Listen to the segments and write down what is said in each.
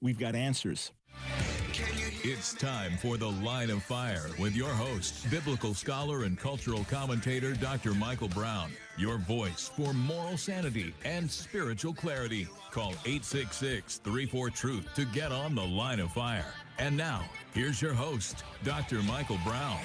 We've got answers. It's time for The Line of Fire with your host, biblical scholar and cultural commentator, Dr. Michael Brown. Your voice for moral sanity and spiritual clarity. Call 866-34-TRUTH to get on The Line of Fire. And now, here's your host, Dr. Michael Brown.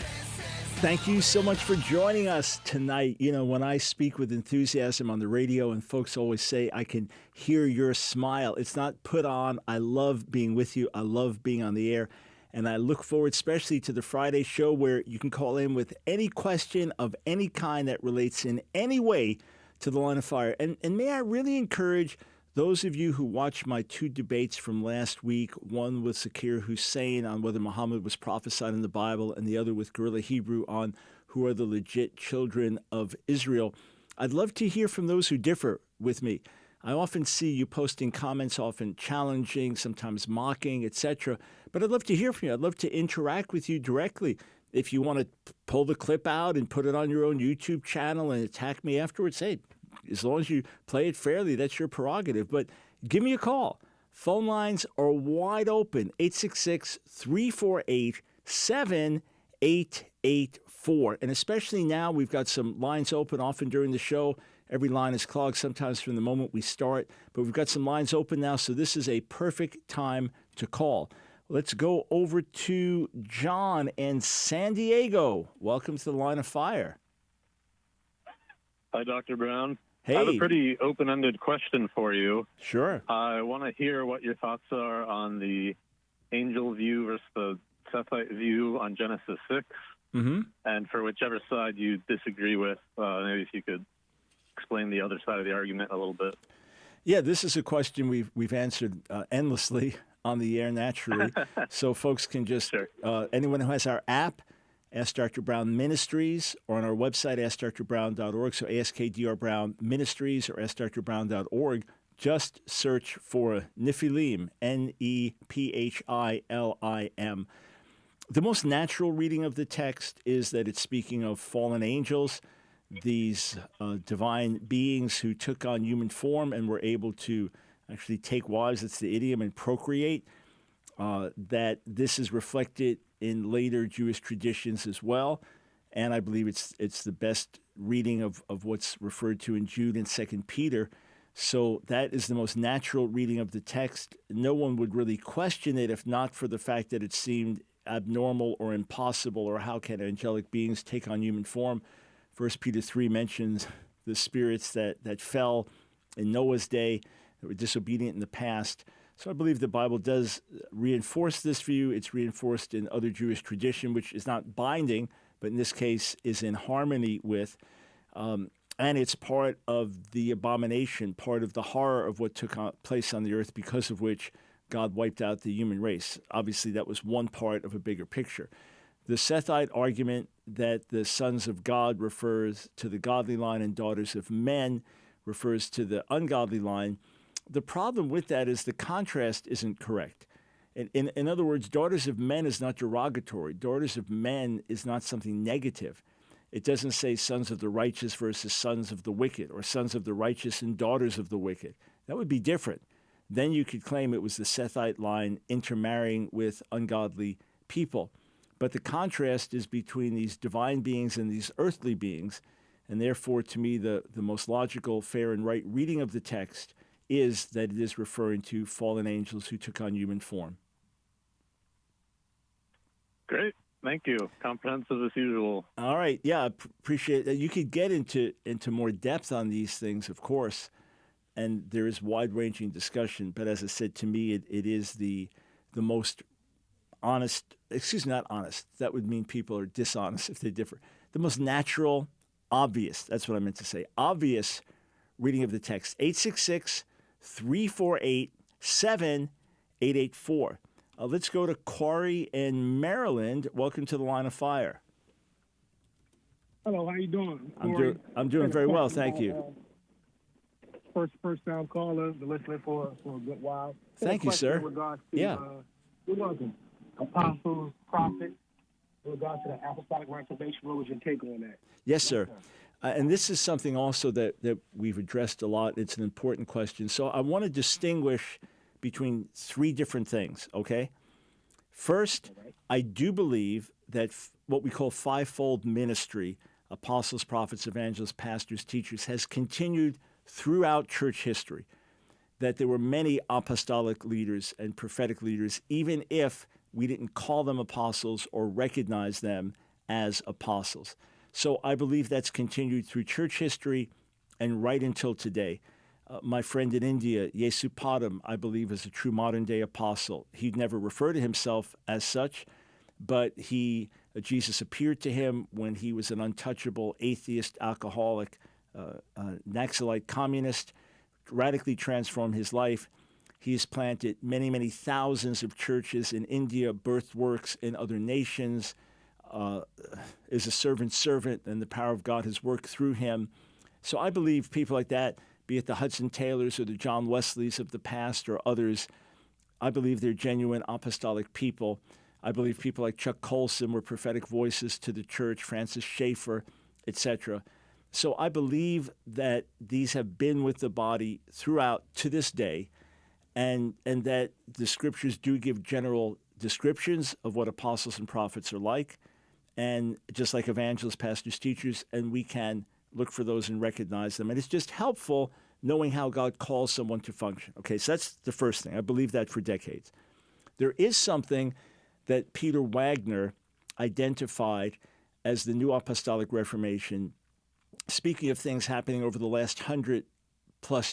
Thank you so much for joining us tonight. You know, when I speak with enthusiasm on the radio and folks always say, I can hear your smile. It's not put on. I love being with you. I love being on the air. And I look forward especially to the Friday show where you can call in with any question of any kind that relates in any way to the Line of Fire. And may I really encourage those of you who watched my two debates from last week, one with Zakir Hussein on whether Muhammad was prophesied in the Bible, and the other with Guerrilla Hebrew on who are the legit children of Israel. I'd love to hear from those who differ with me. I often see you posting comments, often challenging, sometimes mocking, etc. But I'd love to hear from you. I'd love to interact with you directly. If you want to pull the clip out and put it on your own YouTube channel and attack me afterwards, hey, as long as you play it fairly, that's your prerogative. But give me a call. Phone lines are wide open, 866-348-7884. And especially now, we've got some lines open often during the show. Every line is clogged sometimes from the moment we start. But we've got some lines open now, so this is a perfect time to call. Let's go over to John in San Diego. Welcome to the Line of Fire. Hi, Dr. Brown. Hey. I have a pretty open-ended question for you. Sure. I want to hear what your thoughts are on the angel view versus the Sethite view on Genesis 6. Mm-hmm. And for whichever side you disagree with, maybe if you could explain the other side of the argument a little bit. Yeah, this is a question we've answered endlessly on the air naturally. So folks can just, Sure. Anyone who has our app, Ask Dr. Brown Ministries, or on our website, AskDrBrown.org. So AskDrBrown Ministries or AskDrBrown.org. Just search for Nephilim, Nephilim. The most natural reading of the text is that it's speaking of fallen angels, these divine beings who took on human form and were able to actually take wives, that's the idiom, and procreate. That this is reflected in later Jewish traditions as well. And I believe it's the best reading of what's referred to in Jude and 2 Peter. So that is the most natural reading of the text. No one would really question it if not for the fact that it seemed abnormal or impossible, or how can angelic beings take on human form. 1 Peter 3 mentions the spirits that fell in Noah's day, that were disobedient in the past. So I believe the Bible does reinforce this view. It's reinforced in other Jewish tradition, which is not binding, but in this case is in harmony with. And it's part of the abomination, part of the horror of what took place on the earth, because of which God wiped out the human race. Obviously, that was one part of a bigger picture. The Sethite argument that the sons of God refers to the godly line and daughters of men refers to the ungodly line. The problem with that is the contrast isn't correct. In other words, daughters of men is not derogatory. Daughters of men is not something negative. It doesn't say sons of the righteous versus sons of the wicked, or sons of the righteous and daughters of the wicked. That would be different. Then you could claim it was the Sethite line intermarrying with ungodly people. But the contrast is between these divine beings and these earthly beings. And therefore, to me, the most logical, fair, and right reading of the text is that it is referring to fallen angels who took on human form. Great. Thank you. Comprehensive as usual. All right. Yeah, appreciate that. You could get into more depth on these things, of course, and there is wide-ranging discussion. But as I said, to me, it is the most honest, not honest. That would mean people are dishonest if they differ. The most natural, obvious, that's what I meant to say, obvious reading of the text, 866-348-7884. Let's go to Corey in Maryland. Welcome to the Line of Fire. Hello, how you doing? I'm doing very well, thank you. First time caller, been listening for a good while. Thank you, sir. In regards to, yeah. You're welcome. Apostles, prophets, in regards to the Apostolic Reservation, what was your take on that? Yes, sir. And this is something also that we've addressed a lot. It's an important question. So I want to distinguish between three different things, okay? First, I do believe that what we call fivefold ministry, apostles, prophets, evangelists, pastors, teachers, has continued throughout church history, that there were many apostolic leaders and prophetic leaders, even if we didn't call them apostles or recognize them as apostles. So I believe that's continued through church history and right until today. My friend in India, Yesupadam, I believe, is a true modern-day apostle. He'd never refer to himself as such, but Jesus appeared to him when he was an untouchable atheist, alcoholic, Naxalite communist, radically transformed his life. He has planted many, many thousands of churches in India, birthed works in other nations, is a servant, and the power of God has worked through him. So I believe people like that, be it the Hudson Taylors or the John Wesleys of the past or others, I believe they're genuine apostolic people. I believe people like Chuck Colson were prophetic voices to the church, Francis Schaeffer, etc. So I believe that these have been with the body throughout to this day, and that the scriptures do give general descriptions of what apostles and prophets are like, and just like evangelists, pastors, teachers, and we can look for those and recognize them. And it's just helpful knowing how God calls someone to function. Okay, so that's the first thing. I believe that for decades. There is something that Peter Wagner identified as the New Apostolic Reformation, speaking of things happening over the last 100+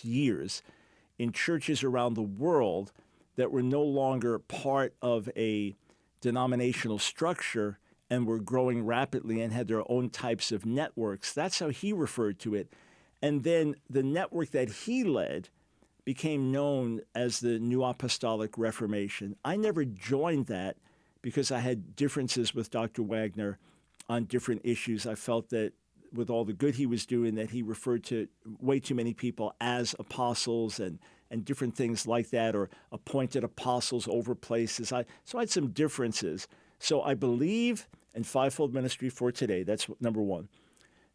years in churches around the world that were no longer part of a denominational structure and were growing rapidly and had their own types of networks. That's how he referred to it. And then the network that he led became known as the New Apostolic Reformation. I never joined that because I had differences with Dr. Wagner on different issues. I felt that with all the good he was doing, that he referred to way too many people as apostles and different things like that, or appointed apostles over places. So I had some differences. So I believe in fivefold ministry for today. That's number one.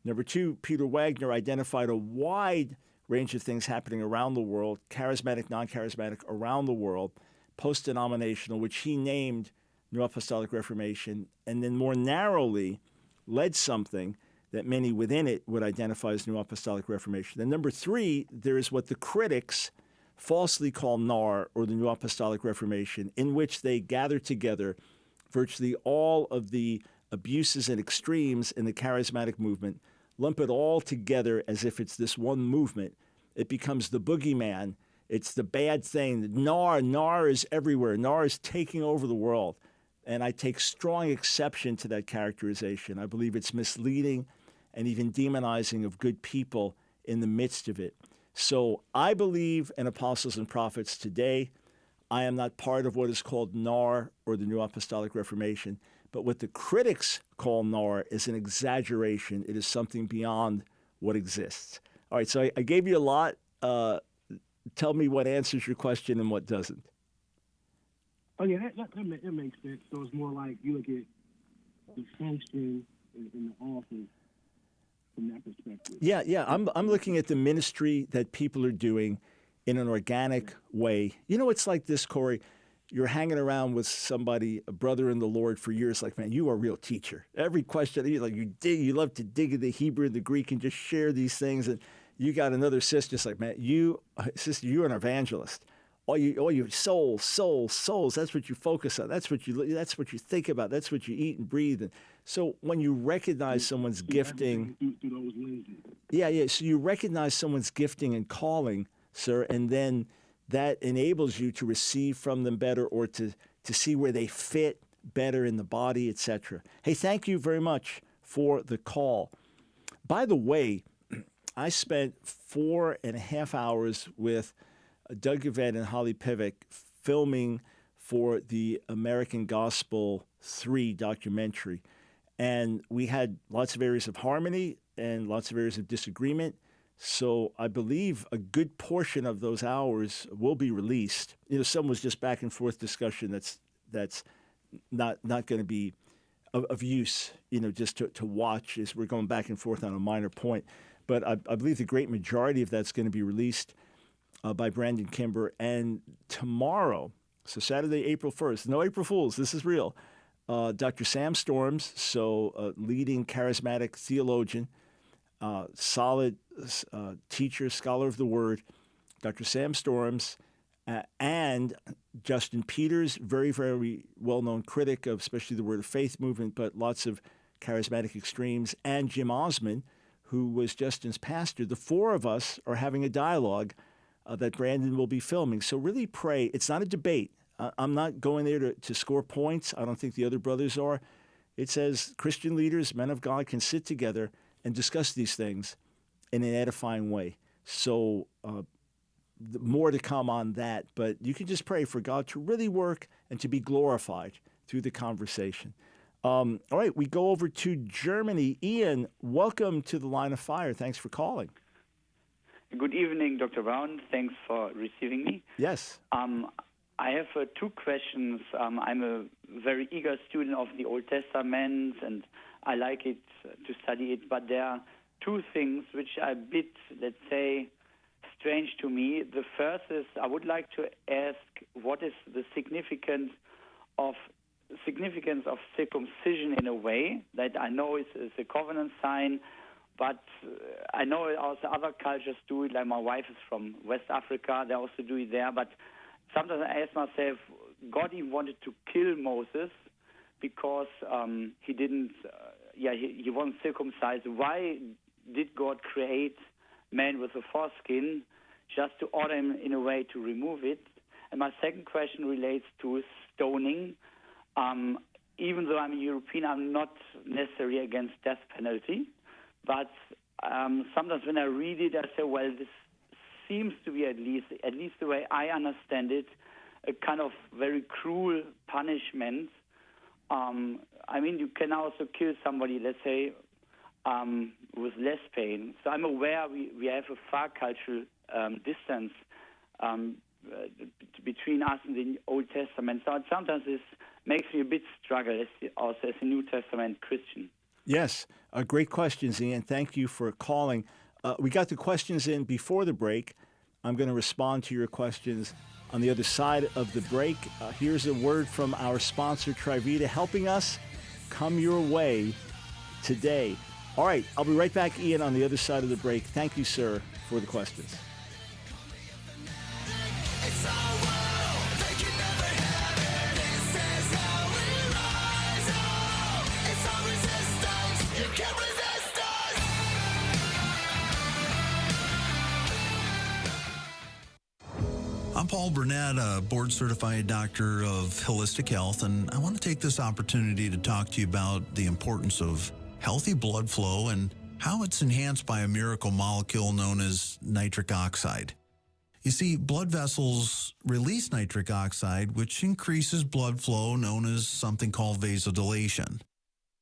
Number two, Peter Wagner identified a wide range of things happening around the world, charismatic, non-charismatic, around the world, post-denominational, which he named New Apostolic Reformation, and then more narrowly led something that many within it would identify as New Apostolic Reformation. And number three, there is what the critics falsely call NAR, or the New Apostolic Reformation, in which they gather together virtually all of the abuses and extremes in the charismatic movement, lump it all together as if it's this one movement. It becomes the boogeyman. It's the bad thing. NAR is everywhere. NAR is taking over the world. And I take strong exception to that characterization. I believe it's misleading and even demonizing of good people in the midst of it. So I believe in apostles and prophets today. I am not part of what is called NAR, or the New Apostolic Reformation. But what the critics call NAR is an exaggeration. It is something beyond what exists. All right, so I gave you a lot. Tell me what answers your question and what doesn't. Oh, yeah, that makes sense. So it's more like you look at the function in the office from that perspective. Yeah. I'm looking at the ministry that people are doing in an organic way. You know, it's like this, Corey. You're hanging around with somebody, a brother in the Lord, for years. Like, man, you are a real teacher. Every question, you love to dig into the Hebrew and the Greek and just share these things. And you got another sister, just like, man, sister, you're an evangelist. All you souls. That's what you focus on. That's what you think about. That's what you eat and breathe. And so when you recognize someone's gifting, through those lenses. Yeah. So you recognize someone's gifting and calling, sir, and then that enables you to receive from them better, or to see where they fit better in the body, etc. Hey, thank you very much for the call. By the way, I spent 4.5 hours with Doug Yvette and Holly Pivick filming for the American Gospel 3 documentary. And we had lots of areas of harmony and lots of areas of disagreement. So I believe a good portion of those hours will be released. You know, some was just back and forth discussion that's not going to be of use, you know, just to watch as we're going back and forth on a minor point. But I believe the great majority of that's going to be released. by Brandon Kimber. And tomorrow, so Saturday, April 1st, no April Fools, this is real, Dr. Sam Storms, leading charismatic theologian, solid teacher, scholar of the Word, Dr. Sam Storms, and Justin Peters, very, very well-known critic of especially the Word of Faith movement, but lots of charismatic extremes, and Jim Osman, who was Justin's pastor. The four of us are having a dialogue that Brandon will be filming. So really pray. It's not a debate. I'm not going there to score points. I don't think the other brothers are. It says Christian leaders, men of God, can sit together and discuss these things in an edifying way. So more to come on that. But you can just pray for God to really work and to be glorified through the conversation. All right, we go over to Germany. Ian, welcome to the Line of Fire. Thanks for calling. Good evening, Dr. Brown. Thanks for receiving me. Yes. I have two questions. I'm a very eager student of the Old Testament, and I like it to study it. But there are two things which are a bit, let's say, strange to me. The first is I would like to ask what is the significance of circumcision in a way that I know is a covenant sign, but I know also other cultures do it. Like my wife is from West Africa; they also do it there, but sometimes I ask myself, God even wanted to kill Moses because he didn't, he wasn't circumcised. Why did God create man with a foreskin? Just to order him in a way to remove it. And my second question relates to stoning. Even though I'm a European, I'm not necessarily against death penalty. But sometimes when I read it, I say, well, this seems to be at least the way I understand it, a kind of very cruel punishment. I mean, you can also kill somebody, let's say, with less pain. So I'm aware we have a far cultural distance between us and the Old Testament. So sometimes this makes me a bit struggle also as a New Testament Christian. Yes, great questions, Ian. Thank you for calling. We got the questions in before the break. I'm going to respond to your questions on the other side of the break. Here's a word from our sponsor, Trivita, helping us come your way today. All right, I'll be right back, Ian, on the other side of the break. Thank you, sir, for the questions. I'm Paul Burnett, a board-certified doctor of holistic health, and I want to take this opportunity to talk to you about the importance of healthy blood flow and how it's enhanced by a miracle molecule known as nitric oxide. You see, blood vessels release nitric oxide, which increases blood flow, known as something called vasodilation.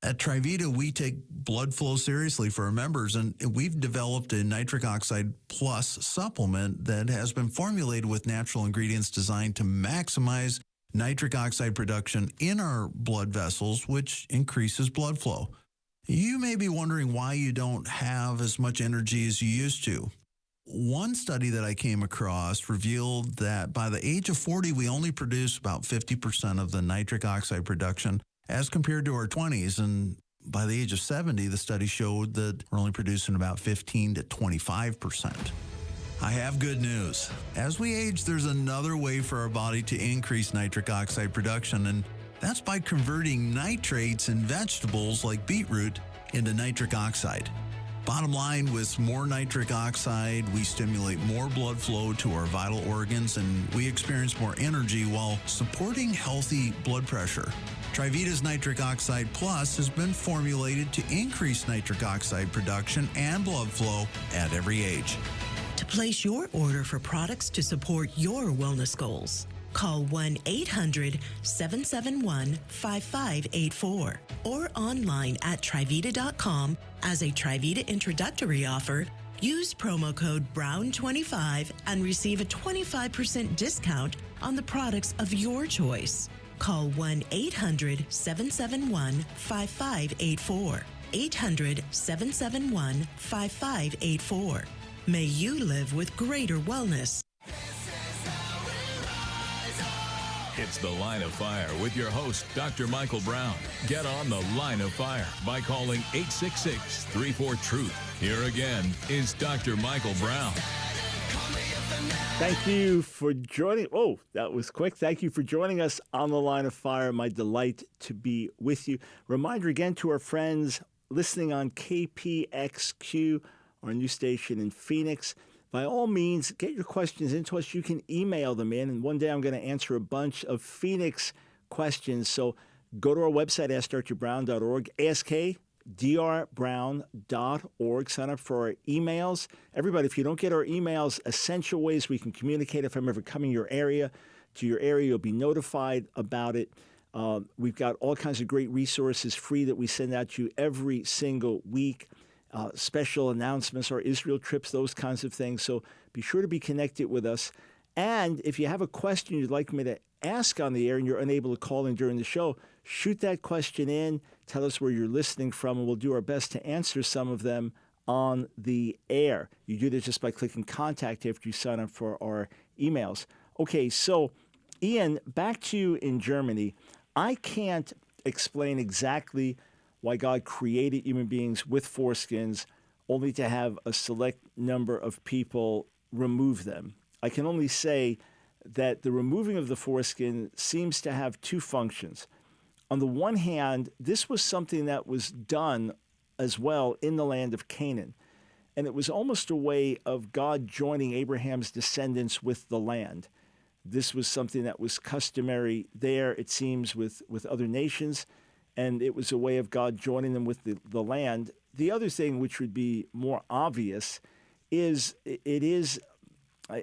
At Trivita, we take blood flow seriously for our members, and we've developed a nitric oxide plus supplement that has been formulated with natural ingredients designed to maximize nitric oxide production in our blood vessels, which increases blood flow. You may be wondering why you don't have as much energy as you used to. One study that I came across revealed that by the age of 40, we only produce about 50% of the nitric oxide production as compared to our 20s. And by the age of 70, the study showed that we're only producing about 15 to 25%. I have good news. As we age, there's another way for our body to increase nitric oxide production, and that's by converting nitrates in vegetables like beetroot into nitric oxide. Bottom line, with more nitric oxide, we stimulate more blood flow to our vital organs, and we experience more energy while supporting healthy blood pressure. Trivita's Nitric Oxide Plus has been formulated to increase nitric oxide production and blood flow at every age. To place your order for products to support your wellness goals, call 1-800-771-5584 or online at Trivita.com. As a Trivita introductory offer, use promo code BROWN25 and receive a 25% discount on the products of your choice. Call 1-800-771-5584. 800-771-5584. May you live with greater wellness. It's The Line of Fire with your host, Dr. Michael Brown. Get on The Line of Fire by calling 866-34-TRUTH. Here again is Dr. Michael Brown. Thank you for joining. Oh, that was quick. Thank you for joining us on The Line of Fire. My delight to be with you. Reminder again to our friends listening on KPXQ, our new station in Phoenix. By all means, get your questions into us. You can email them in, and one day I'm going to answer a bunch of Phoenix questions. So go to our website, AskDrBrown.org, AskDrBrown.org. Sign up for our emails. Everybody, if you don't get our emails, essential ways we can communicate. If I'm ever coming to your area, you'll be notified about it. We've got all kinds of great resources free that we send out to you every single week. Special announcements, our Israel trips, those kinds of things. So be sure to be connected with us. And if you have a question you'd like me to ask on the air and you're unable to call in during the show, shoot that question in. Tell us where you're listening from, and we'll do our best to answer some of them on the air. You do this just by clicking contact after you sign up for our emails. Okay, so Ian, back to you in Germany. I can't explain exactly why God created human beings with foreskins only to have a select number of people remove them. I can only say that the removing of the foreskin seems to have two functions. On the one hand, this was something that was done as well in the land of Canaan. And it was almost a way of God joining Abraham's descendants with the land. This was something that was customary there, it seems, with other nations. And it was a way of God joining them with the land. The other thing, which would be more obvious, is it is,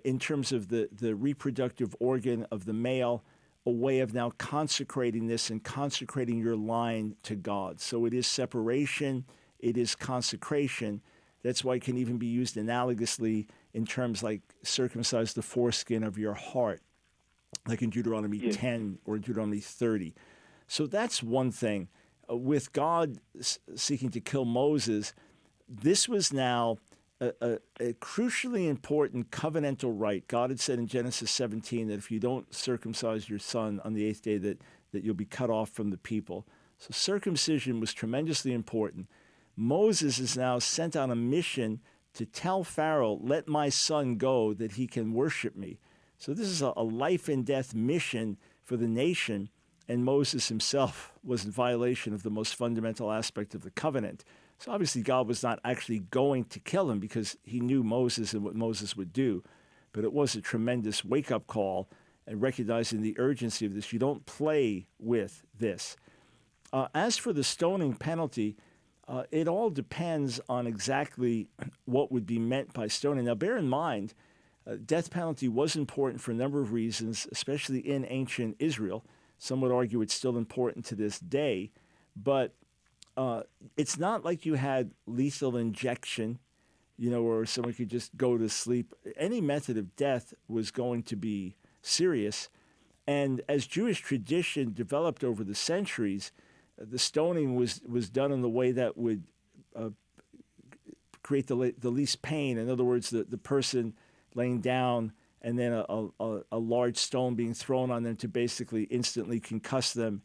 in terms of the reproductive organ of the male, a way of now consecrating this and consecrating your line to God. So it is separation, it is consecration. That's why it can even be used analogously in terms like circumcise the foreskin of your heart, like in Deuteronomy 10 or Deuteronomy 30. So that's one thing. With God seeking to kill Moses, this was now a crucially important covenantal right. God had said in Genesis 17 that if you don't circumcise your son on the eighth day, that you'll be cut off from the people. So circumcision was tremendously important. Moses is now sent on a mission to tell Pharaoh, let my son go that he can worship me. So this is a life and death mission for the nation. And Moses himself was in violation of the most fundamental aspect of the covenant. So obviously God was not actually going to kill him because he knew Moses and what Moses would do. But it was a tremendous wake-up call and recognizing the urgency of this. You don't play with this. As for the stoning penalty, it all depends on exactly what would be meant by stoning. Now, bear in mind, death penalty was important for a number of reasons, especially in ancient Israel. Some would argue it's still important to this day, but it's not like you had lethal injection, or someone could just go to sleep. Any method of death was going to be serious. And as Jewish tradition developed over the centuries, the stoning was done in the way that would create the least pain. In other words, the person laying down and then a large stone being thrown on them to basically instantly concuss them,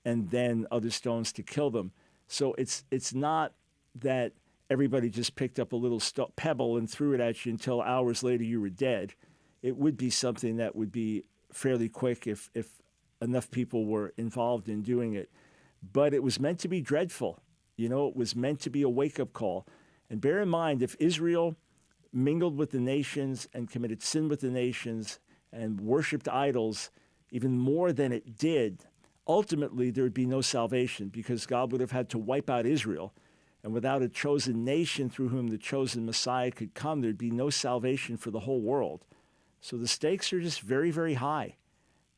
and then other stones to kill them. So it's not that everybody just picked up a little pebble and threw it at you until hours later you were dead. It would be something that would be fairly quick if enough people were involved in doing it. But it was meant to be dreadful. It was meant to be a wake-up call. And bear in mind, if Israel mingled with the nations and committed sin with the nations and worshipped idols even more than it did, ultimately there would be no salvation because God would have had to wipe out Israel. And without a chosen nation through whom the chosen Messiah could come, there'd be no salvation for the whole world. So the stakes are just very, very high.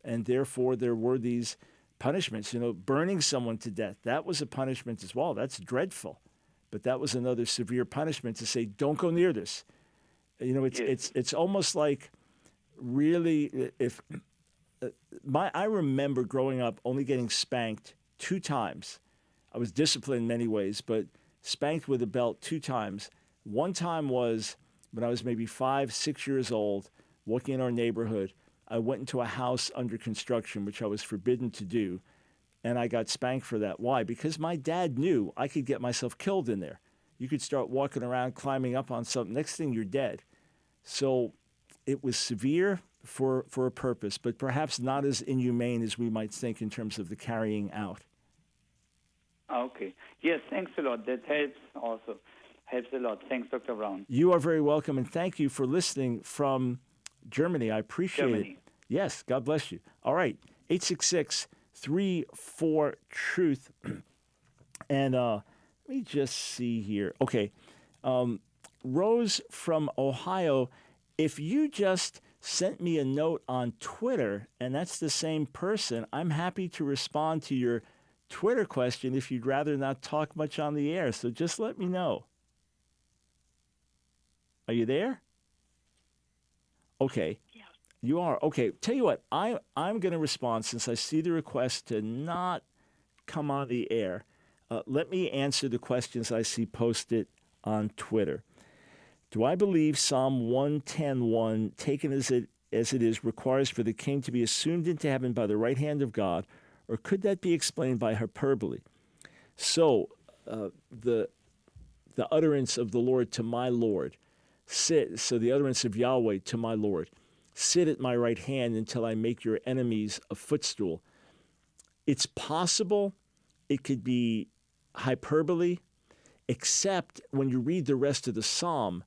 And therefore there were these punishments, burning someone to death. That was a punishment as well. That's dreadful. But that was another severe punishment to say, don't go near this. It's almost like really I remember growing up only getting spanked 2 times. I was disciplined in many ways, but spanked with a belt 2 times. One time was when I was maybe 5, 6 years old, walking in our neighborhood. I went into a house under construction, which I was forbidden to do, and I got spanked for that. Why? Because my dad knew I could get myself killed in there. You could start walking around, climbing up on something. Next thing, you're dead. So it was severe for a purpose, but perhaps not as inhumane as we might think in terms of the carrying out. Okay. Yes, thanks a lot. That helps also. Helps a lot. Thanks, Dr. Brown. You are very welcome, and thank you for listening from Germany. I appreciate it. Yes, God bless you. All right, 866-34-TRUTH. And let me just see here. Okay, Rose from Ohio, if you just sent me a note on Twitter, and that's the same person, I'm happy to respond to your Twitter question if you'd rather not talk much on the air. So just let me know. Are you there? Okay. Yeah. You are. Okay. Tell you what, I'm going to respond since I see the request to not come on the air. Let me answer the questions I see posted on Twitter. Do I believe Psalm 110:1, taken as it is, requires for the king to be assumed into heaven by the right hand of God, or could that be explained by hyperbole? So the utterance of the Lord to my Lord, so the utterance of Yahweh to my Lord, sit at my right hand until I make your enemies a footstool. It's possible it could be hyperbole, except when you read the rest of the psalm,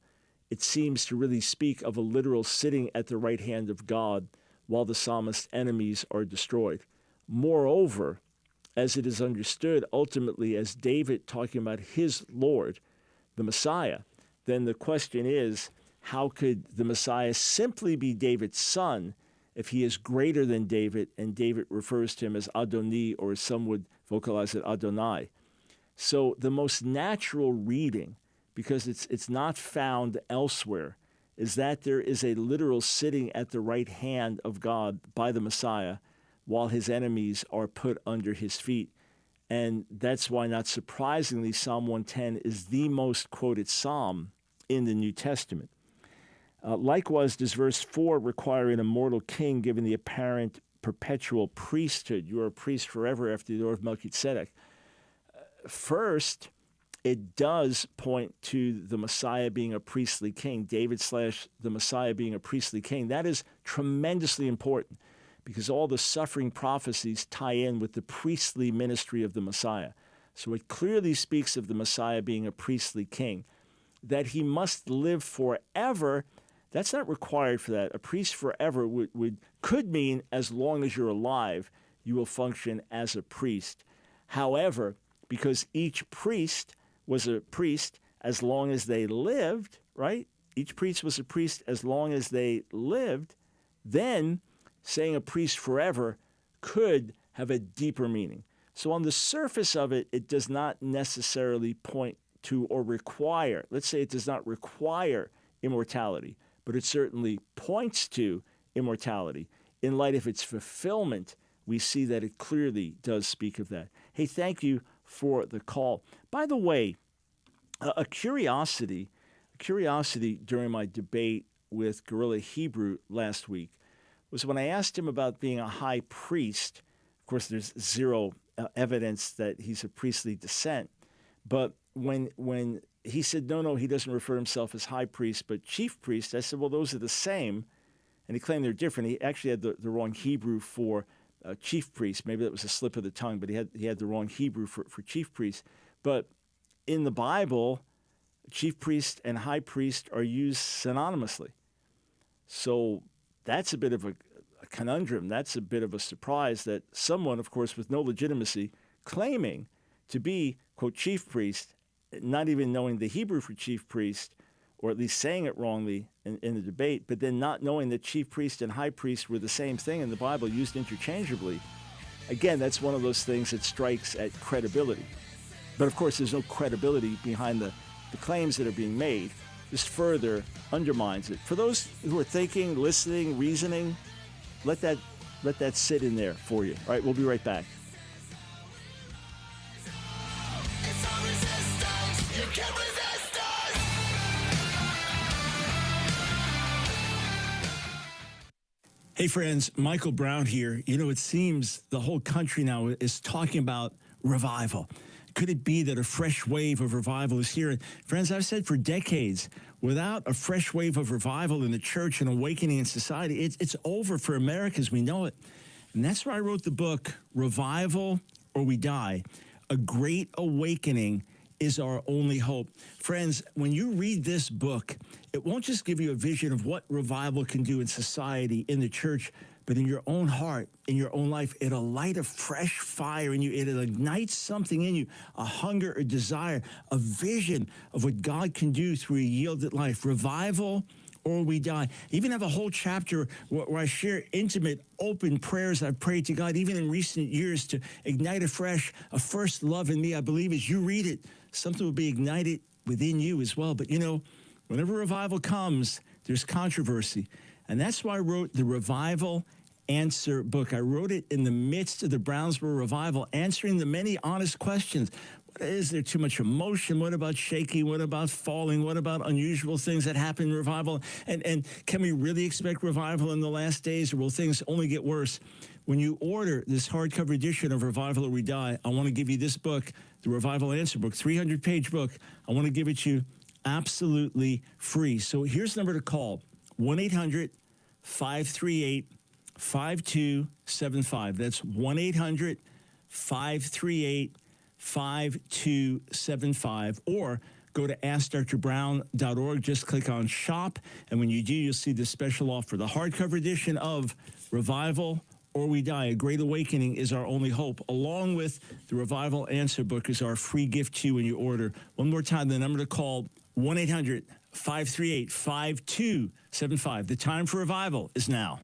it seems to really speak of a literal sitting at the right hand of God while the psalmist's enemies are destroyed. Moreover, as it is understood ultimately as David talking about his Lord, the Messiah, then the question is, how could the Messiah simply be David's son if he is greater than David, and David refers to him as Adoni, or as some would vocalize it, Adonai? So the most natural reading, because it's not found elsewhere, is that there is a literal sitting at the right hand of God by the Messiah while his enemies are put under his feet. And that's why, not surprisingly, Psalm 110 is the most quoted psalm in the New Testament. Likewise, does verse 4 require an immortal king given the apparent perpetual priesthood? You are a priest forever after the order of Melchizedek. First, it does point to the Messiah being a priestly king, David / the Messiah being a priestly king. That is tremendously important because all the suffering prophecies tie in with the priestly ministry of the Messiah. So it clearly speaks of the Messiah being a priestly king. That he must live forever, that's not required for that. A priest forever could mean as long as you're alive, you will function as a priest. However, because each priest was a priest as long as they lived, right? Each priest was a priest as long as they lived, then saying a priest forever could have a deeper meaning. So on the surface of it, it does not necessarily point to or require, let's say it does not require immortality, but it certainly points to immortality. In light of its fulfillment, we see that it clearly does speak of that. Hey, thank you for the call. By the way, a curiosity during my debate with Guerrilla Hebrew last week was when I asked him about being a high priest. Of course, there's zero evidence that he's of priestly descent, but when he said, no, he doesn't refer to himself as high priest, but chief priest, I said, well, those are the same. And he claimed they're different. He actually had the wrong Hebrew for chief priest. Maybe that was a slip of the tongue, but he had the wrong Hebrew for chief priest. But in the Bible, chief priest and high priest are used synonymously. So that's a bit of a conundrum. That's a bit of a surprise that someone, of course, with no legitimacy, claiming to be, quote, chief priest, not even knowing the Hebrew for chief priest, or at least saying it wrongly in the debate, but then not knowing that chief priest and high priest were the same thing in the Bible, used interchangeably. Again, that's one of those things that strikes at credibility. But of course, there's no credibility behind the claims that are being made. This further undermines it. For those who are thinking, listening, reasoning, let that sit in there for you. All right, we'll be right back. Hey, friends, Michael Brown here. You know, it seems the whole country now is talking about revival. Could it be that a fresh wave of revival is here? And friends, I've said for decades, without a fresh wave of revival in the church and awakening in society, it's over for America as we know it. And that's why I wrote the book, Revival or We Die. A Great Awakening is Our Only Hope. Friends, when you read this book, it won't just give you a vision of what revival can do in society, in the church, but in your own heart, in your own life. It'll light a fresh fire in you. It'll ignite something in you, a hunger, a desire, a vision of what God can do through a yielded life. Revival or we die. I even have a whole chapter where I share intimate, open prayers I've prayed to God, even in recent years, to ignite afresh a first love in me. I believe as you read it, something will be ignited within you as well. But you know, whenever revival comes, there's controversy. And that's why I wrote the Revival Answer book. I wrote it in the midst of the Brownsboro revival, answering the many honest questions. Is there too much emotion? What about shaking? What about falling? What about unusual things that happen in revival? And can we really expect revival in the last days, or will things only get worse? When you order this hardcover edition of Revival or We Die, I want to give you this book, the Revival Answer book, 300-page book. I want to give it to you absolutely free. So here's the number to call, 1-800-538-5275. That's 1-800-538-5275. Or go to AskDrBrown.org. Just click on Shop. And when you do, you'll see the special offer. The hardcover edition of Revival or We Die, A Great Awakening is Our Only Hope, along with the Revival Answer book, is our free gift to you when you order. One more time, the number to call, 1-800-538-5275. The time for revival is now.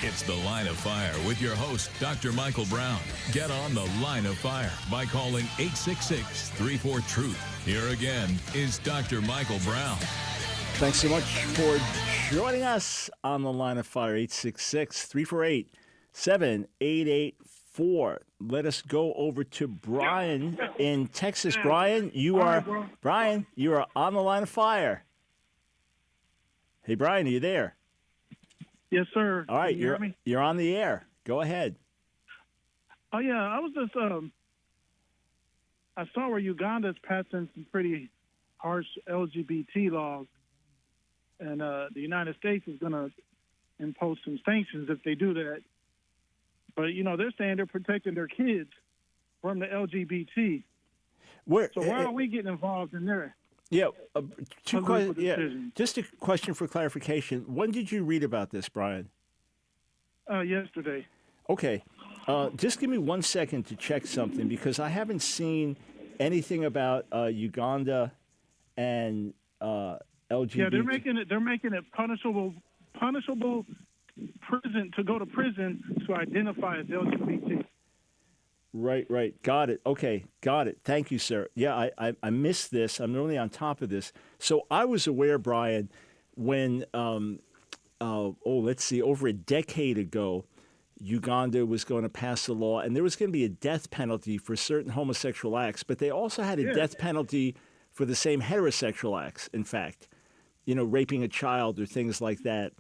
It's The Line of Fire with your host, Dr. Michael Brown. Get on The Line of Fire by calling 866-34-TRUTH. Here again is Dr. Michael Brown. Thanks so much for joining us on The Line of Fire, 866-348-7884. Let us go over to Brian in Texas. Brian, you are on The Line of Fire. Hey, Brian, are you there? Yes, sir. All right, Can you hear me? you're on the air. Go ahead. Oh, yeah, I was just, I saw where Uganda's passing some pretty harsh LGBT laws, and the United States is going to impose some sanctions if they do that. But, you know, they're saying they're protecting their kids from the LGBT. Why are we getting involved in there? Yeah, just a question for clarification. When did you read about this, Brian? Yesterday. Okay. Just give me 1 second to check something, because I haven't seen anything about Uganda and LGBT. Yeah, they're making it punishable prison, to go to prison to identify as LGBT. Right. Got it. Okay, got it. Thank you, sir. Yeah, I missed this. I'm really on top of this. So I was aware, Brian, when, over a decade ago, Uganda was going to pass a law, and there was going to be a death penalty for certain homosexual acts, but they also had a death penalty for the same heterosexual acts, in fact, raping a child or things like that.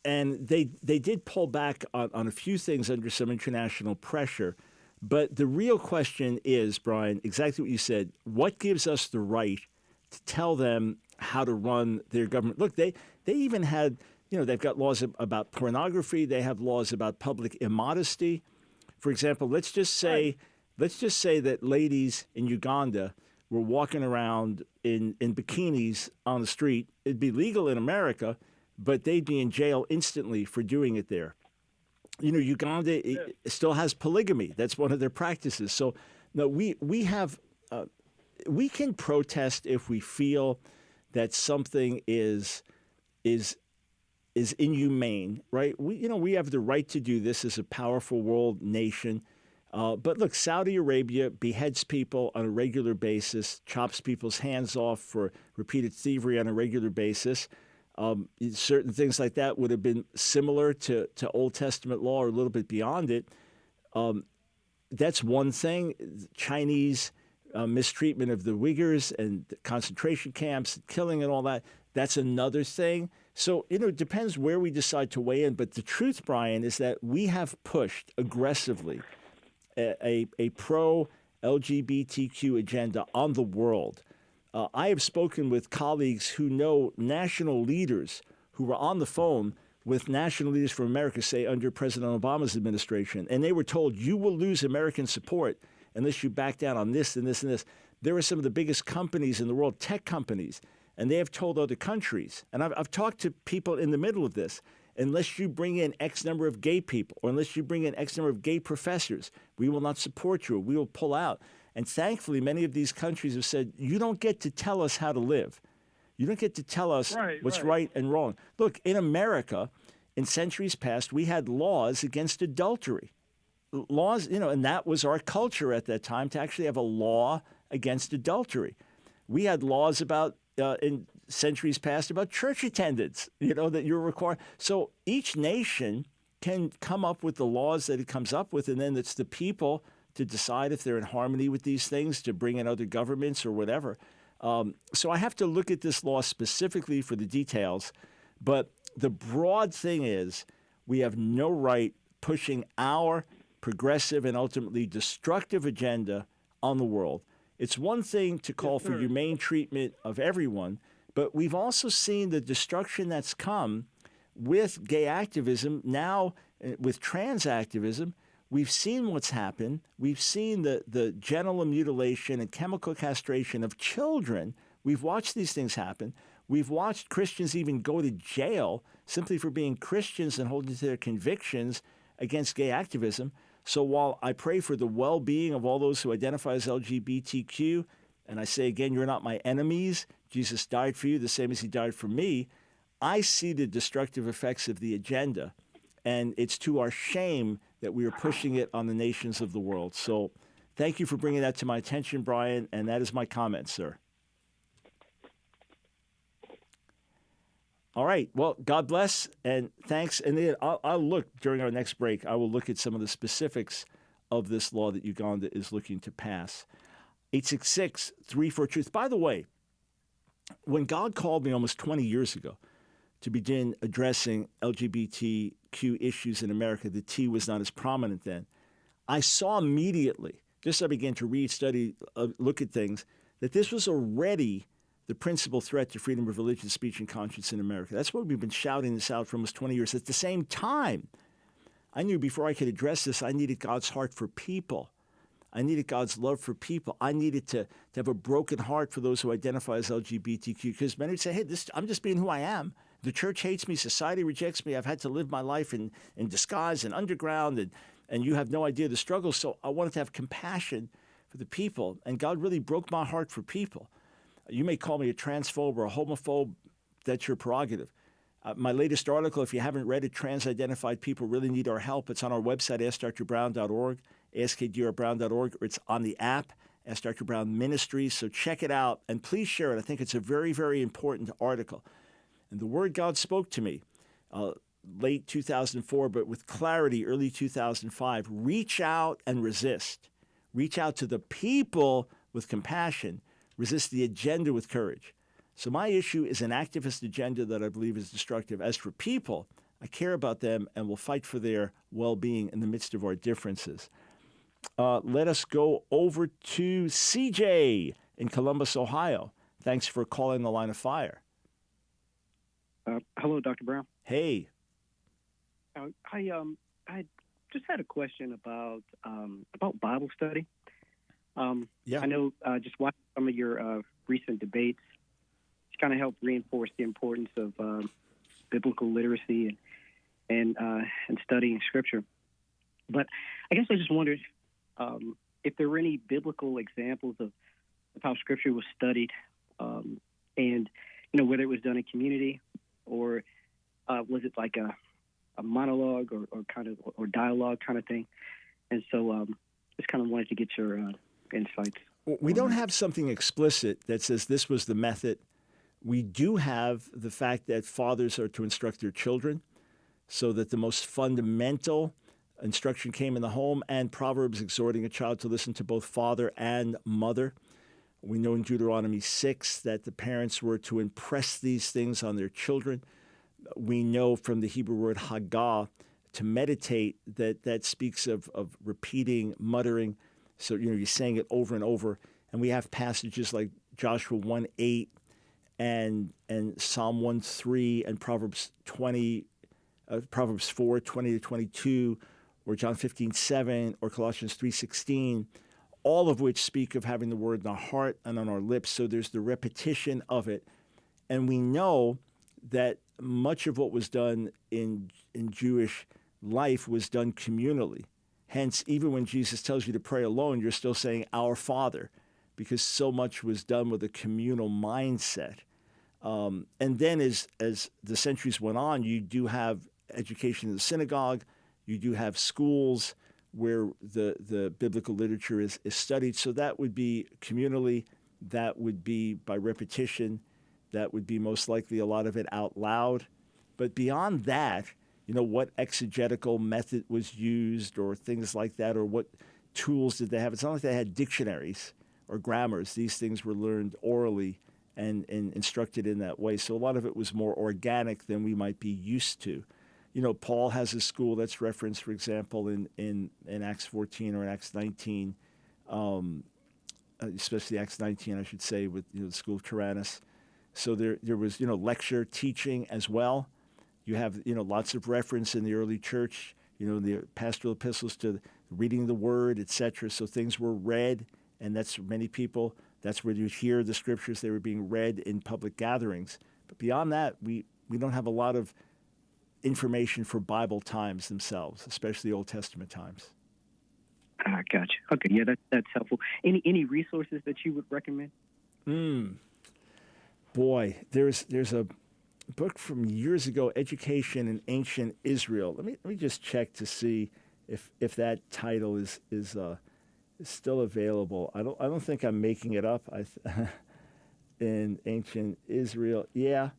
And they did pull back on a few things under some international pressure. But the real question is, Brian, exactly what you said. What gives us the right to tell them how to run their government? Look, they even had, they've got laws about pornography. They have laws about public immodesty. For example, let's just say that ladies in Uganda were walking around in bikinis on the street. It'd be legal in America, but they'd be in jail instantly for doing it there. Uganda still has polygamy. That's one of their practices. So, no, we can protest if we feel that something is inhumane, right? We have the right to do this as a powerful world nation. But look, Saudi Arabia beheads people on a regular basis, chops people's hands off for repeated thievery on a regular basis. Certain things like that would have been similar to Old Testament law or a little bit beyond it. That's one thing. Chinese mistreatment of the Uyghurs and the concentration camps, killing and all that. That's another thing. So, it depends where we decide to weigh in. But the truth, Brian, is that we have pushed aggressively a pro-LGBTQ agenda on the world. I have spoken with colleagues who know national leaders who were on the phone with national leaders from America, say under President Obama's administration, and they were told, you will lose American support unless you back down on this and this and this. There are some of the biggest companies in the world, tech companies, and they have told other countries, and I've talked to people in the middle of this, unless you bring in X number of gay people or unless you bring in X number of gay professors, we will not support you. We will pull out. And thankfully, many of these countries have said, you don't get to tell us how to live. You don't get to tell us what's right and wrong. Look, in America, in centuries past, we had laws against adultery. Laws, and that was our culture at that time, to actually have a law against adultery. We had laws about, in centuries past, about church attendance, that you're required. So each nation can come up with the laws that it comes up with, and then it's the people to decide if they're in harmony with these things, to bring in other governments or whatever. So I have to look at this law specifically for the details. But the broad thing is we have no right pushing our progressive and ultimately destructive agenda on the world. It's one thing to call for humane treatment of everyone, but we've also seen the destruction that's come with gay activism, now with trans activism. We've seen what's happened. We've seen the genital mutilation and chemical castration of children. We've watched these things happen. We've watched Christians even go to jail simply for being Christians and holding to their convictions against gay activism. So while I pray for the well-being of all those who identify as LGBTQ, and I say again, you're not my enemies, Jesus died for you the same as he died for me, I see the destructive effects of the agenda. And it's to our shame that we are pushing it on the nations of the world. So thank you for bringing that to my attention, Brian, and that is my comment, sir. All right. Well, God bless and thanks. And then I'll look during our next break. I will look at some of the specifics of this law that Uganda is looking to pass. 866-34-TRUTH. By the way, when God called me almost 20 years ago to begin addressing LGBTQ issues in America, the T was not as prominent then. I saw immediately, just as I began to read, study, look at things, that this was already the principal threat to freedom of religion, speech, and conscience in America. That's why we've been shouting this out for almost 20 years. At the same time, I knew before I could address this, I needed God's heart for people. I needed God's love for people. I needed to have a broken heart for those who identify as LGBTQ, because many would say, hey, I'm just being who I am. The church hates me. Society rejects me. I've had to live my life in disguise and underground, and you have no idea the struggle. So I wanted to have compassion for the people, and God really broke my heart for people. You may call me a transphobe or a homophobe. That's your prerogative. My latest article, if you haven't read it, Trans-Identified People Really Need Our Help. It's on our website, AskDrBrown.org, AskDrBrown.org, or it's on the app, Ask Dr. Brown Ministries. So check it out, and please share it. I think it's a very, very important article. And the word God spoke to me late 2004, but with clarity early 2005, reach out and resist. Reach out to the people with compassion. Resist the agenda with courage. So my issue is an activist agenda that I believe is destructive. As for people, I care about them and will fight for their well-being in the midst of our differences. Let us go over to CJ in Columbus, Ohio. Thanks for calling the Line of Fire. Hello, Dr. Brown. Hey. I just had a question about Bible study. Yeah. I know just watching some of your recent debates, it's kind of helped reinforce the importance of biblical literacy and studying Scripture. But I guess I just wondered if there were any biblical examples of how Scripture was studied, and whether it was done in community or was it like a monologue or dialogue kind of thing. And so just kind of wanted to get your insights. We don't have something explicit that says this was the method. We do have the fact that fathers are to instruct their children, so that the most fundamental instruction came in the home, and Proverbs exhorting a child to listen to both father and mother. We know in Deuteronomy 6 that the parents were to impress these things on their children. We know from the Hebrew word hagah, to meditate, that speaks of repeating, muttering. So, you're saying it over and over. And we have passages like Joshua 1:8 and Psalm 1:3 and Proverbs 4:20-22, or John 15:7, or Colossians 3:16, all of which speak of having the word in our heart and on our lips. So there's the repetition of it. And we know that much of what was done in Jewish life was done communally. Hence, even when Jesus tells you to pray alone, you're still saying, Our Father, because so much was done with a communal mindset. And then as the centuries went on, you do have education in the synagogue, you do have schools where the biblical literature is studied. So that would be communally, that would be by repetition, that would be most likely a lot of it out loud. But beyond that, what exegetical method was used or things like that, or what tools did they have? It's not like they had dictionaries or grammars. These things were learned orally and instructed in that way. So a lot of it was more organic than we might be used to. Paul has a school that's referenced, for example, in Acts 14 or in Acts 19, especially Acts 19, I should say, with the school of Tyrannus. So there was lecture teaching as well. You have lots of reference in the early church, the pastoral epistles to reading the word, etc. So things were read, and that's many people. That's where you hear the scriptures. They were being read in public gatherings. But beyond that, we don't have a lot of information for Bible times themselves, especially Old Testament times. Gotcha. Okay, yeah, that's helpful. Any resources that you would recommend? Boy, there's a book from years ago, Education in Ancient Israel. Let me just check to see if that title is still available. I don't think I'm making it up. In Ancient Israel, yeah.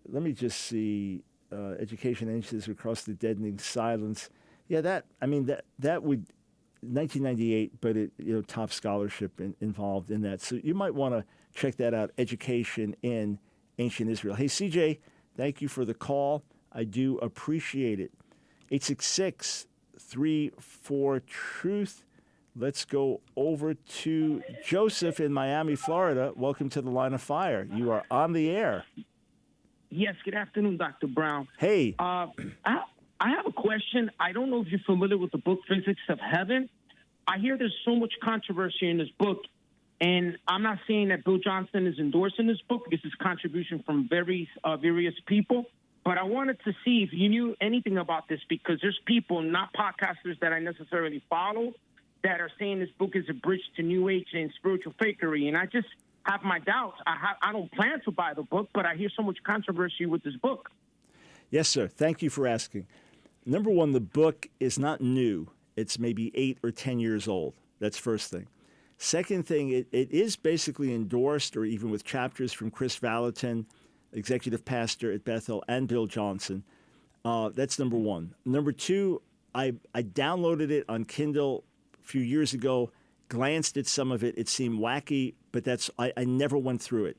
Let me just see. Education in Ancient Israel, Across the Deadening Silence. Yeah, that would 1998, but top scholarship involved in that. So you might want to check that out. Education in Ancient Israel. Hey, CJ, thank you for the call. I do appreciate it. 866-34-TRUTH. Let's go over to Joseph in Miami, Florida. Welcome to the Line of Fire. You are on the air. Yes, good afternoon, Dr. Brown. Hey. I have a question. I don't know if you're familiar with the book Physics of Heaven. I hear there's so much controversy in this book, and I'm not saying that Bill Johnson is endorsing this book because it's contribution from various people, but I wanted to see if you knew anything about this, because there's people, not podcasters that I necessarily follow, that are saying this book is a bridge to New Age and spiritual fakery, and I just have my doubts. I don't plan to buy the book, but I hear so much controversy with this book. Yes, sir. Thank you for asking. Number one, the book is not new. It's maybe 8 or 10 years old. That's first thing. Second thing, it is basically endorsed, or even with chapters from Chris Valentin, executive pastor at Bethel, and Bill Johnson. That's number one. Number two, I downloaded it on Kindle a few years ago, glanced at some of it. It seemed wacky, but I never went through it.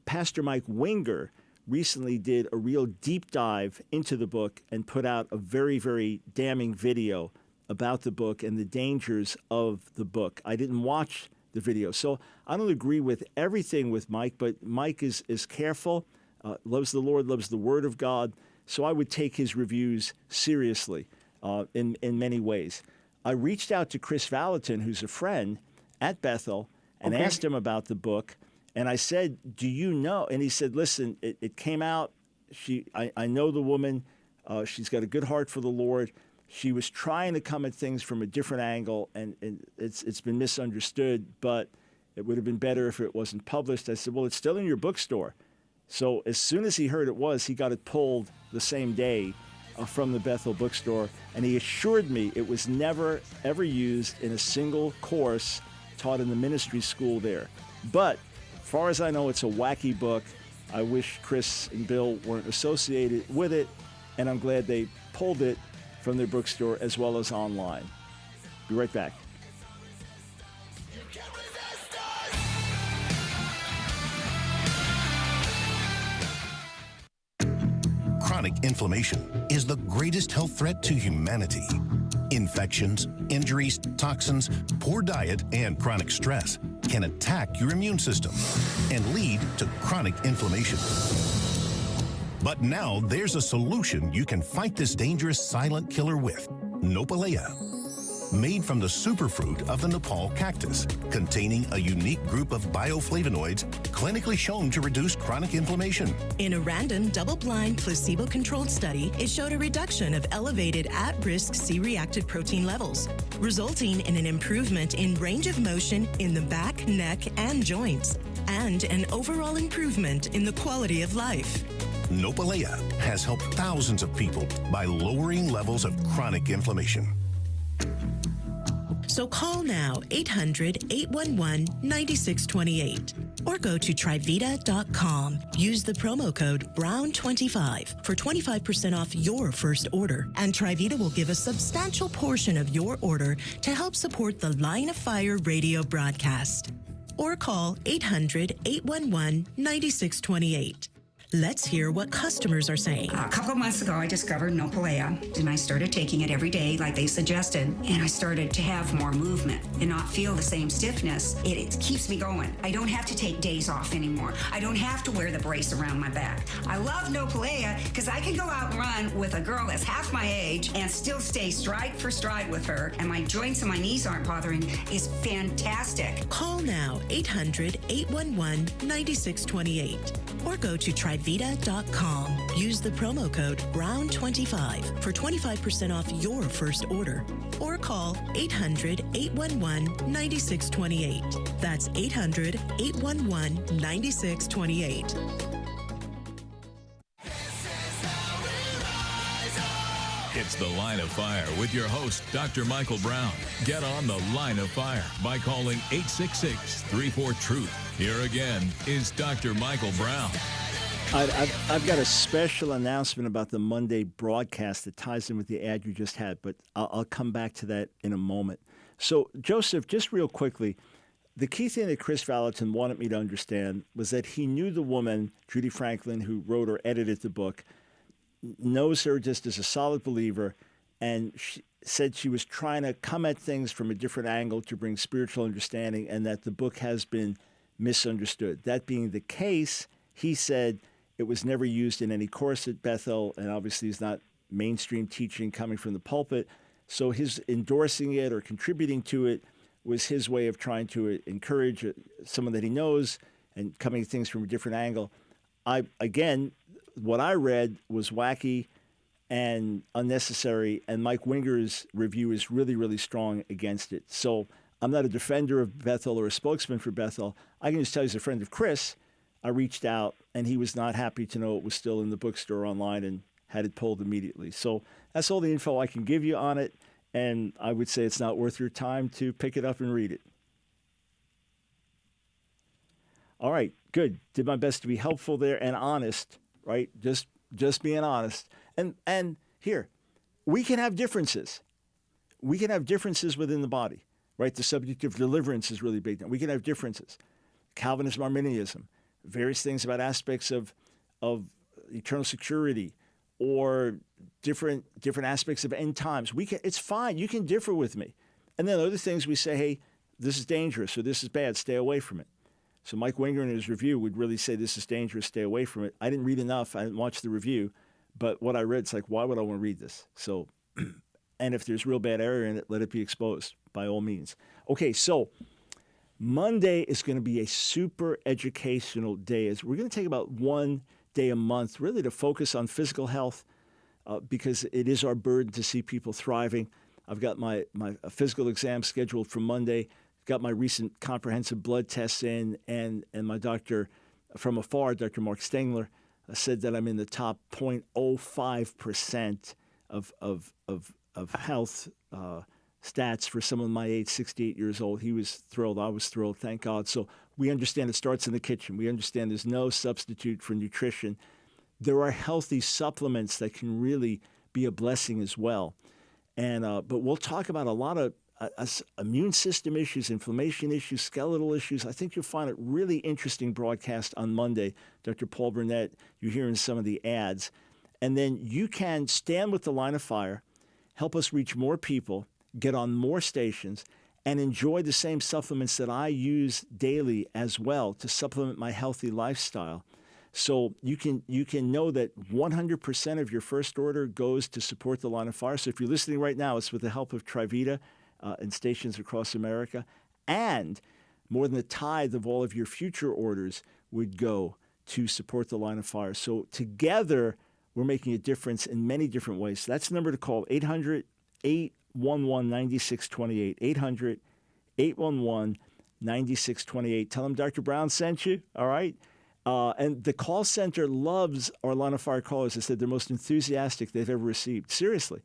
Pastor Mike Winger recently did a real deep dive into the book and put out a very, very damning video about the book and the dangers of the book. I didn't watch the video, so I don't agree with everything with Mike, but Mike is careful, loves the Lord, loves the Word of God, so I would take his reviews seriously in many ways. I reached out to Chris Valentin, who's a friend at Bethel, and asked him about the book. And I said, do you know? And he said, listen, it came out. I know the woman. She's got a good heart for the Lord. She was trying to come at things from a different angle, and it's been misunderstood, but it would have been better if it wasn't published. I said, well, it's still in your bookstore. So as soon as he heard it was, he got it pulled the same day from the Bethel bookstore, and he assured me it was never, ever used in a single course taught in the ministry school there. But as far as I know, it's a wacky book. I wish Chris and Bill weren't associated with it, and I'm glad they pulled it from their bookstore as well as online. Be right back. chronic inflammation is the greatest health threat to humanity. Infections, injuries, toxins, poor diet, and chronic stress can attack your immune system and lead to chronic inflammation. But now there's a solution you can fight this dangerous silent killer with: Nopalea. Made from the superfruit of the Nepal cactus, containing a unique group of bioflavonoids clinically shown to reduce chronic inflammation. In a random, double-blind, placebo-controlled study, it showed a reduction of elevated at-risk C-reactive protein levels, resulting in an improvement in range of motion in the back, neck, and joints, and an overall improvement in the quality of life. Nopalea has helped thousands of people by lowering levels of chronic inflammation. So call now 800-811-9628 or go to Trivita.com. Use the promo code BROWN25 for 25% off your first order. And Trivita will give a substantial portion of your order to help support the Line of Fire radio broadcast. Or call 800-811-9628. Let's hear what customers are saying. A couple of months ago, I discovered Nopalea, and I started taking it every day like they suggested, and I started to have more movement and not feel the same stiffness. It keeps me going. I don't have to take days off anymore. I don't have to wear the brace around my back. I love Nopalea because I can go out and run with a girl that's half my age and still stay stride for stride with her, and my joints and my knees aren't bothering. It's fantastic. Call now 800-811-9628 or go to Trivita.com. Use the promo code BROWN25 for 25% off your first order. Or call 800-811-9628. That's 800-811-9628. It's The Line of Fire with your host, Dr. Michael Brown. Get on The Line of Fire by calling 866-34-TRUTH. Here again is Dr. Michael Brown. I've got a special announcement about the Monday broadcast that ties in with the ad you just had, but I'll come back to that in a moment. So, Joseph, just real quickly, the key thing that Chris Valentin wanted me to understand was that he knew the woman, Judy Franklin, who wrote or edited the book, knows her just as a solid believer, and she said she was trying to come at things from a different angle to bring spiritual understanding, and that the book has been misunderstood. That being the case, he said it was never used in any course at Bethel, and obviously is not mainstream teaching coming from the pulpit. So his endorsing it or contributing to it was his way of trying to encourage someone that he knows and coming at things from a different angle. What I read was wacky and unnecessary, and Mike Winger's review is really, really strong against it. So I'm not a defender of Bethel or a spokesman for Bethel. I can just tell you as a friend of Chris, I reached out, and he was not happy to know it was still in the bookstore online and had it pulled immediately. So that's all the info I can give you on it, and I would say it's not worth your time to pick it up and read it. All right, good. Did my best to be helpful there and honest, right? Just being honest. And here, we can have differences. We can have differences within the body, right? The subject of deliverance is really big now. We can have differences. Calvinism, Arminianism, various things about aspects of eternal security or different aspects of end times. It's fine. You can differ with me. And then other things we say, hey, this is dangerous or this is bad. Stay away from it. So Mike Winger in his review would really say this is dangerous. Stay away from it. I didn't read enough. I didn't watch the review. But what I read, it's like, why would I want to read this? So, and if there's real bad error in it, let it be exposed by all means. Okay, so Monday is going to be a super educational day. We're going to take about one day a month really to focus on physical health because it is our burden to see people thriving. I've got my physical exam scheduled for Monday, got my recent comprehensive blood tests in, and my doctor from afar, Dr. Mark Stengler, said that I'm in the top 0.05% of health stats for someone my age, 68 years old. He was thrilled. I was thrilled. Thank God. So we understand it starts in the kitchen. We understand there's no substitute for nutrition. There are healthy supplements that can really be a blessing as well. And but we'll talk about a lot of immune system issues, inflammation issues, skeletal issues. I think you'll find it really interesting broadcast on Monday. Dr. Paul Burnett, you hear in some of the ads. And then you can stand with the Line of Fire, help us reach more people, get on more stations, and enjoy the same supplements that I use daily as well to supplement my healthy lifestyle. So you can know that 100% of your first order goes to support the Line of Fire. So if you're listening right now, it's with the help of TriVita and stations across America. And more than a tithe of all of your future orders would go to support the Line of Fire. So together, we're making a difference in many different ways. So that's the number to call, 800-811-9628, 800-811-9628. Tell them Dr. Brown sent you, all right? And the call center loves our Line of Fire callers. They said they're most enthusiastic they've ever received. Seriously.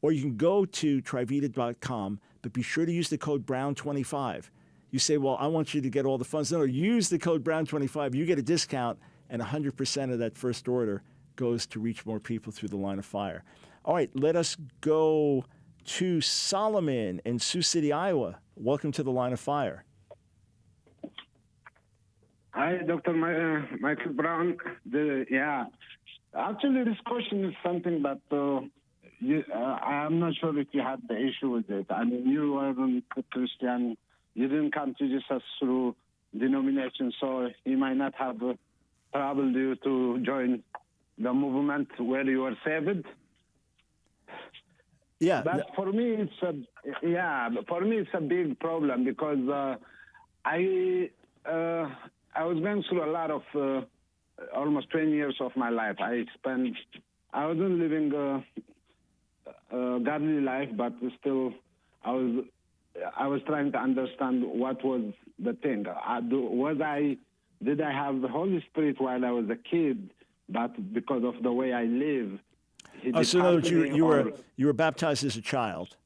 Or you can go to TriVita.com, but be sure to use the code Brown25. You say, well, I want you to get all the funds. No, use the code Brown25. You get a discount, and 100% of that first order goes to reach more people through the Line of Fire. All right, let us go to Solomon in Sioux City, Iowa. Welcome to the Line of Fire. Hi, Dr. Michael Brown. Actually, this question is something that I'm not sure if you had the issue with it. I mean, you weren't a Christian. You didn't come to Jesus through denomination, so you might not have troubled you to join the movement where you were saved. Yeah. But for me, it's a big problem because I was going through a lot of almost 20 years of my life. I wasn't living a godly life, but still I was trying to understand what was the thing. Did I have the Holy Spirit while I was a kid, but because of the way I live? So in other words, you were baptized as a child,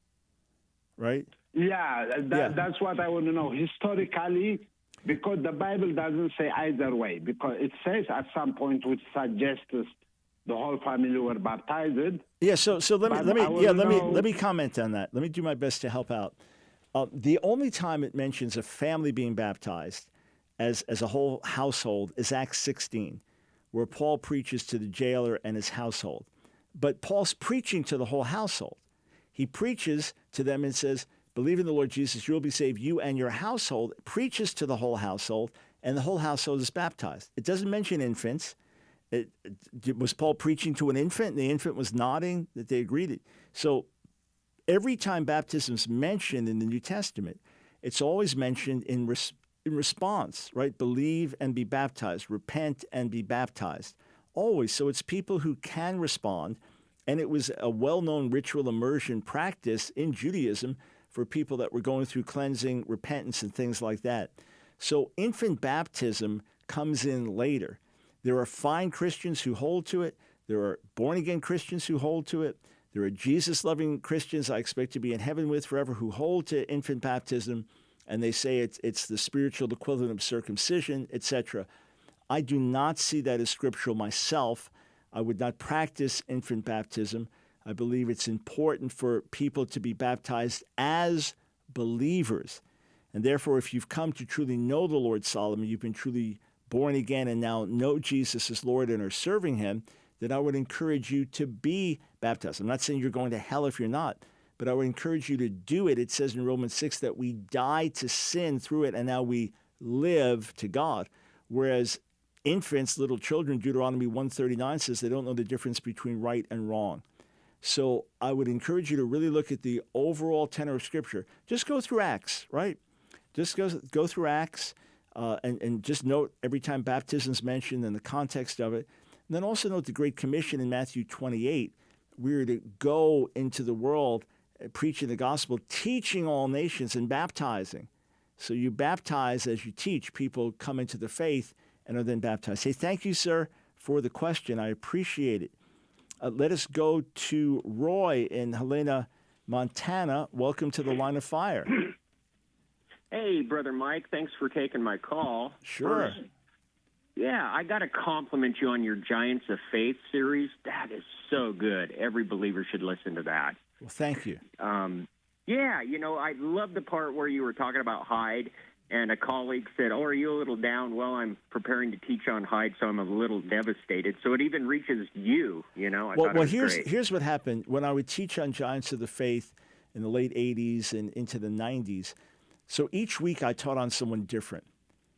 right? That's what I want to know. Historically, because the Bible doesn't say either way, because it says at some point which suggests the whole family were baptized. Yeah, so let me comment on that. Let me do my best to help out. The only time it mentions a family being baptized as a whole household is Acts 16, where Paul preaches to the jailer and his household. But Paul's preaching to the whole household. He preaches to them and says, believe in the Lord Jesus, you will be saved, you and your household. Preaches to the whole household, and the whole household is baptized. It doesn't mention infants. Was Paul preaching to an infant, and the infant was nodding that they agreed? So every time baptism is mentioned in the New Testament, it's always mentioned in response, right? Believe and be baptized. Repent and be baptized. Always. So it's people who can respond, and it was a well-known ritual immersion practice in Judaism for people that were going through cleansing, repentance, and things like that. So infant baptism comes in later. There are fine Christians who hold to it. There are born-again Christians who hold to it. There are Jesus-loving Christians I expect to be in heaven with forever who hold to infant baptism, and they say it's the spiritual equivalent of circumcision, etc. I do not see that as scriptural myself. I would not practice infant baptism. I believe it's important for people to be baptized as believers. And therefore, if you've come to truly know the Lord, Solomon, you've been truly born again and now know Jesus as Lord and are serving him, then I would encourage you to be baptized. I'm not saying you're going to hell if you're not, but I would encourage you to do it. It says in Romans 6 that we die to sin through it and now we live to God. Whereas infants, little children, Deuteronomy 139 says they don't know the difference between right and wrong. So I would encourage you to really look at the overall tenor of Scripture. Just go through Acts, right? Just go through Acts and just note every time baptism is mentioned and the context of it. And then also note the Great Commission in Matthew 28. We're to go into the world preaching the gospel, teaching all nations and baptizing. So you baptize as you teach. People come into the faith and are then baptized. Hey, thank you, sir, for the question. I appreciate it. Let us go to Roy in Helena, Montana. Welcome to the Line of Fire. Hey, Brother Mike. Thanks for taking my call. Sure. I got to compliment you on your Giants of Faith series. That is so good. Every believer should listen to that. Well, thank you. I love the part where you were talking about Hyde. And a colleague said, "Oh, are you a little down?" Well, I'm preparing to teach on Hyde, so I'm a little devastated. So it even reaches you, I thought it was great. Here's what happened. When I would teach on Giants of the Faith in the late 80s and into the 90s, so each week I taught on someone different.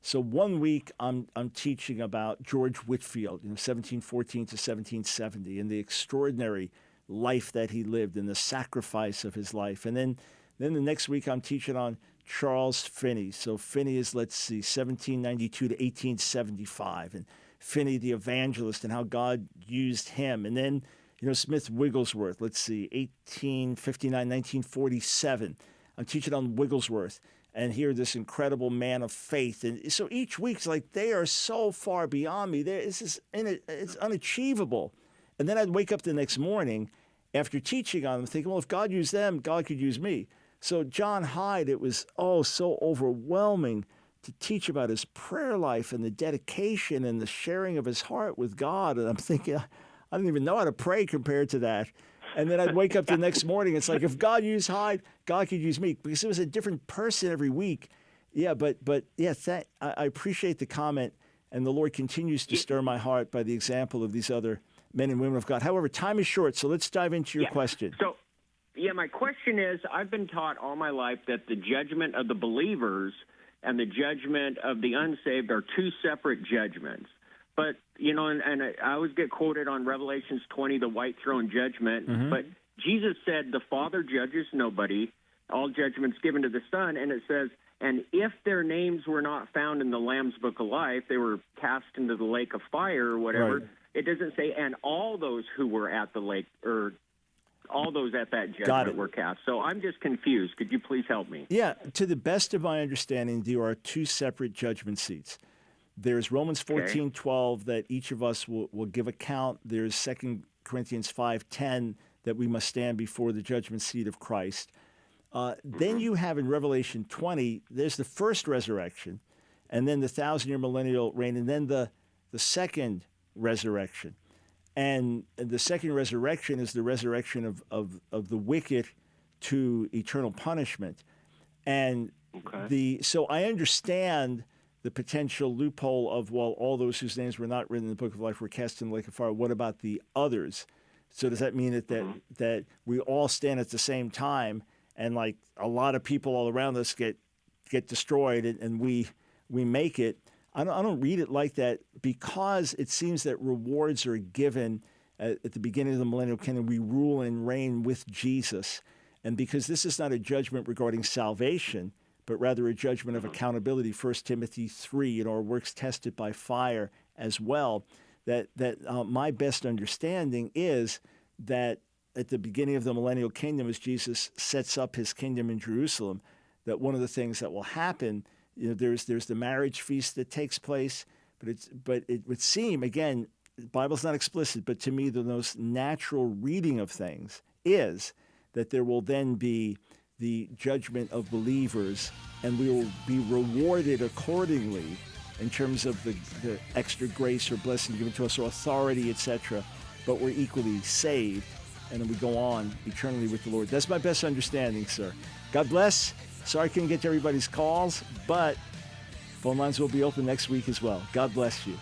So one week I'm teaching about George Whitefield, 1714 to 1770, and the extraordinary life that he lived and the sacrifice of his life. And then the next week I'm teaching on Charles Finney. So Finney is, 1792 to 1875, and Finney the evangelist and how God used him. And then, Smith Wigglesworth, 1859, 1947. I'm teaching on Wigglesworth and hear this incredible man of faith. And so each week's they are so far beyond me. It's unachievable. And then I'd wake up the next morning after teaching on them thinking, well, if God used them, God could use me. So John Hyde, it was so overwhelming to teach about his prayer life and the dedication and the sharing of his heart with God. And I'm thinking, I don't even know how to pray compared to that. And then I'd wake up the next morning. It's like, if God used Hyde, God could use me, because it was a different person every week. Yeah, but yes, I appreciate the comment, and the Lord continues to stir my heart by the example of these other men and women of God. However, time is short, so let's dive into your question. So, my question is, I've been taught all my life that the judgment of the believers and the judgment of the unsaved are two separate judgments. But, and I always get quoted on Revelations 20, the white throne judgment. Mm-hmm. But Jesus said the Father judges nobody, all judgments given to the Son. And it says, and if their names were not found in the Lamb's Book of Life, they were cast into the lake of fire or whatever. Right. It doesn't say, and all those who were at the lake, or all those at that judgment were cast. So I'm just confused. Could you please help me? Yeah, to the best of my understanding, there are two separate judgment seats. There's Romans 14:12 that each of us will give account. There's 2 Corinthians 5:10 that we must stand before the judgment seat of Christ. Then you have in Revelation 20, there's the first resurrection, and then the 1,000-year millennial reign, and then the second resurrection. And the second resurrection is the resurrection of the wicked to eternal punishment. And so I understand the potential loophole of, well, all those whose names were not written in the book of life were cast in the lake of fire. What about the others? So does that mean that we all stand at the same time, and a lot of people all around us get destroyed, and we make it? I don't read it like that, because it seems that rewards are given at the beginning of the millennial kingdom. We rule and reign with Jesus. And because this is not a judgment regarding salvation, but rather a judgment of accountability, 1 Timothy 3, our works tested by fire as well, that my best understanding is that at the beginning of the millennial kingdom, as Jesus sets up his kingdom in Jerusalem, that one of the things that will happen, there's the marriage feast that takes place, but it would seem, again, the Bible's not explicit, but to me the most natural reading of things is that there will then be the judgment of believers, and we will be rewarded accordingly in terms of the extra grace or blessing given to us, or authority, etc. But we're equally saved, and then we go on eternally with the Lord. That's my best understanding, sir. God bless. Sorry I couldn't get to everybody's calls, but phone lines will be open next week as well. God bless you.